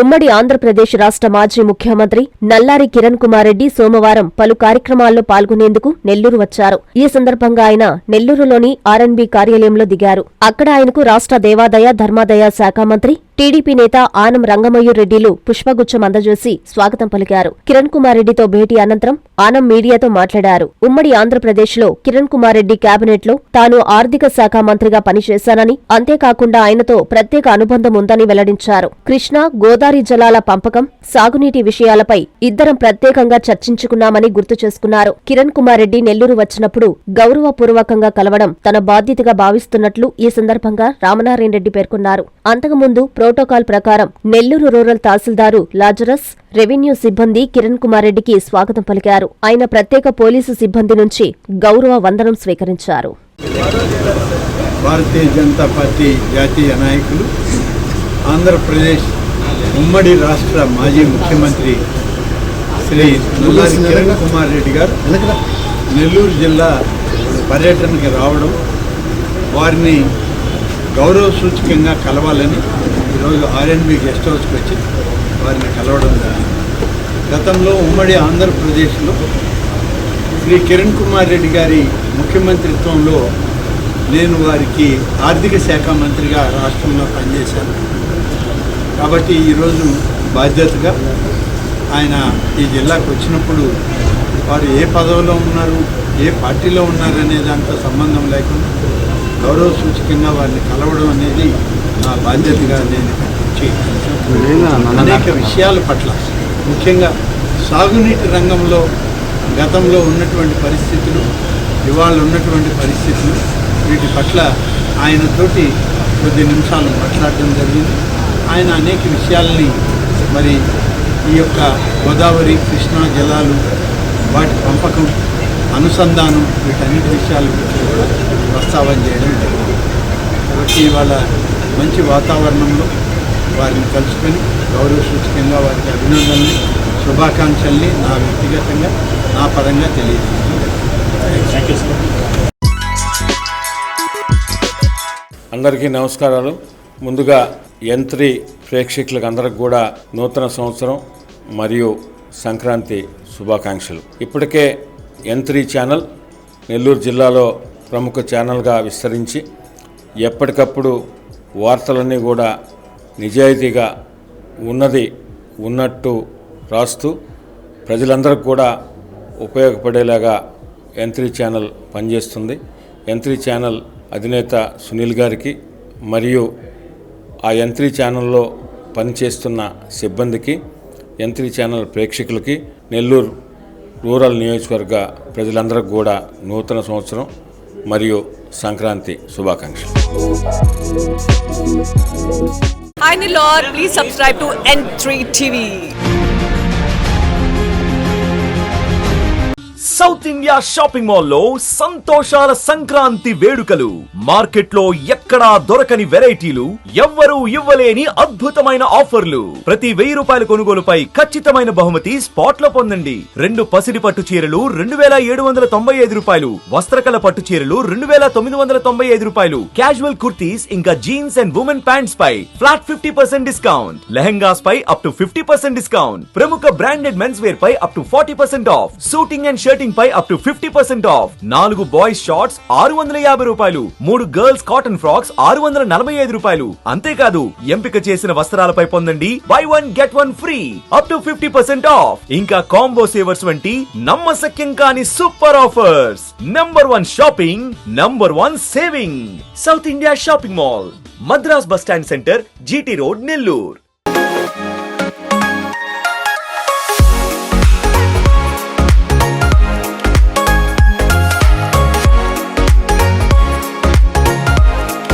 ఉమ్మడి ఆంధ్రప్రదేశ్ రాష్ట్ర మాజీ ముఖ్యమంత్రి నల్లారి కిరణ్ కుమార్ రెడ్డి సోమవారం పలు కార్యక్రమాల్లో పాల్గొనేందుకు నెల్లూరు వచ్చారు. ఈ సందర్భంగా ఆయన నెల్లూరులోని ఆర్ఎన్బి కార్యాలయంలో దిగారు. అక్కడ ఆయనకు రాష్ట్ర దేవాదాయ ధర్మాదాయ శాఖ మంత్రి టీడీపీ నేత ఆనం రంగమయూర్ రెడ్డిలు పుష్పగుచ్చం అందజేసి స్వాగతం పలికారు. కిరణ్ కుమార్ రెడ్డితో భేటీ అనంతరం ఆనం మీడియాతో మాట్లాడారు. ఉమ్మడి ఆంధ్రప్రదేశ్లో కిరణ్ కుమార్ రెడ్డి కేబినెట్లో తాను ఆర్థిక శాఖ మంత్రిగా పనిచేశానని, అంతేకాకుండా ఆయనతో ప్రత్యేక అనుబంధం ఉందని వెల్లడించారు. కృష్ణా, గోదావరి జలాల పంపకం, సాగునీటి విషయాలపై ఇద్దరం ప్రత్యేకంగా చర్చించుకున్నామని గుర్తు చేసుకున్నారు. కిరణ్ కుమార్ రెడ్డి నెల్లూరు వచ్చినప్పుడు గౌరవపూర్వకంగా కలవడం తన బాధ్యతగా భావిస్తున్నట్లు ఈ సందర్భంగా రామనారాయణ రెడ్డి పేర్కొన్నారు. అంతకుముందు ప్రోటోకాల్ ప్రకారం Nellore rural tahsildar Lazarus, revenue సిబ్బంది కిరణ్ కుమార్ రెడ్డికి స్వాగతం పలికారు. ఆయన ప్రత్యేక పోలీసు సిబ్బంది నుంచి గౌరవ వందనం స్వీకరించారు. భారతీయ జనతా పార్టీ జాతీయ నాయకులు, ఆంధ్రప్రదేశ్ ఉమ్మడి రాష్ట్ర మాజీ ముఖ్యమంత్రి శ్రీ నల్లారి కిరణ్ కుమార్ రెడ్డి గారు నెల్లూరు జిల్లా పర్యటనకి రావడం, వారిని గౌరవ సూచకంగా కలవాలని ఈరోజు ఆర్ఎన్బి గెస్ట్ హౌస్కి వచ్చి వారిని కలవడం జరిగింది. గతంలో ఉమ్మడి ఆంధ్రప్రదేశ్లో శ్రీ కిరణ్ కుమార్ రెడ్డి గారి ముఖ్యమంత్రిత్వంలో నేను వారికి ఆర్థిక శాఖ మంత్రిగా రాష్ట్రంలో పనిచేశాను. కాబట్టి ఈరోజు బాధ్యతగా ఆయన ఈ జిల్లాకు వచ్చినప్పుడు వారు ఏ పదవిలో ఉన్నారు, ఏ పార్టీలో ఉన్నారు అనే దాంతో సంబంధం లేకుండా గౌరవ సూచకంగా వారిని కలవడం అనేది నా బాధ్యతగా నేను అనేక విషయాల పట్ల, ముఖ్యంగా సాగునీటి రంగంలో గతంలో ఉన్నటువంటి పరిస్థితులు, ఇవాళ ఉన్నటువంటి పరిస్థితులు, వీటి పట్ల ఆయనతోటి కొద్ది నిమిషాలు మాట్లాడడం జరిగింది. ఆయన అనేక విషయాలని, మరి ఈ యొక్క గోదావరి కృష్ణా జలాలు, వాటి పంపకం, అనుసంధానం, వీటన్నిటి విషయాల గురించి కూడా ప్రస్తావన చేయడం జరిగింది. కాబట్టి ఇవాళ మంచి వాతావరణంలో వారిని కలుసుకొని గౌరవ సూచకంగా వారికి అభినందనల్ని, శుభాకాంక్షల్ని నా వ్యక్తిగతంగా, నా పరంగా తెలియజేస్తున్నాను. అందరికీ నమస్కారాలు. ముందుగా యంత్రి ప్రేక్షకులకు అందరికి కూడా నూతన సంవత్సరం మరియు సంక్రాంతి శుభాకాంక్షలు. ఇప్పటికే యంత్రి ఛానల్ నెల్లూరు జిల్లాలో ప్రముఖ ఛానల్గా విస్తరించి ఎప్పటికప్పుడు వార్తలన్నీ కూడా నిజాయితీగా ఉన్నది ఉన్నట్టు రాస్తూ ప్రజలందరికీ కూడా ఉపయోగపడేలాగా యంత్రి ఛానల్ పనిచేస్తుంది. యంత్రి ఛానల్ అధినేత సునీల్ గారికి మరియు ఆ యంత్రి ఛానల్లో పనిచేస్తున్న సిబ్బందికి, యంత్రి ఛానల్ ప్రేక్షకులకి, నెల్లూరు రూరల్ నియోజకవర్గ ప్రజలందరికీ కూడా నూతన సంవత్సరం మరియు సంక్రాంతి శుభాకాంక్షలు. Hi Nellore, please subscribe to N3 TV. South India shopping మాల్లో సంతోషాల సంక్రాంతి వేడుకలు. మార్కెట్ లో ఎక్కడా దొరకని వెరైటీలు, ఎవ్వరూ ఇవ్వలేని అద్భుతమైన ఆఫర్లు. ప్రతి 1000 రూపాయల కొనుగోలుపై ఖచ్చితమైన బహుమతి స్పాట్ లో పొందండి. 2 పసిడి పట్టు చీరలు 2795 రూపాయలు, వస్త్రకళ పట్టు చీరలు 2995 రూపాయలు, క్యాజువల్ కుర్తీస్ ఇంకా జీన్స్ అండ్ ఉమెన్ ప్యాంట్స్ పై ఫ్లాట్ 50% డిస్కౌంట్, లెహంగాస్ పై అప్ టు 50% డిస్కౌంట్, ప్రముఖ బ్రాండెడ్ మెన్స్ వేర్ పై up to 40% off, suiting and shirting పై up to 50% off, 4 boys shorts 650 రూపాయలు, 3 గర్ల్స్ కాటన్ ఫ్రాక్స్ 645 రూపాయలు. అంతేకాదు ఎంపిక చేసిన వస్త్రాలపై పొందండి by 1 get 1 free up to 50% of. ఇంకా కాంబో సేవర్స్ వంటి నమ్మశక్యం కాని super offers. Number 1 shopping, number 1 saving. South India shopping mall, Madras bus stand centre, GT road, Nellore.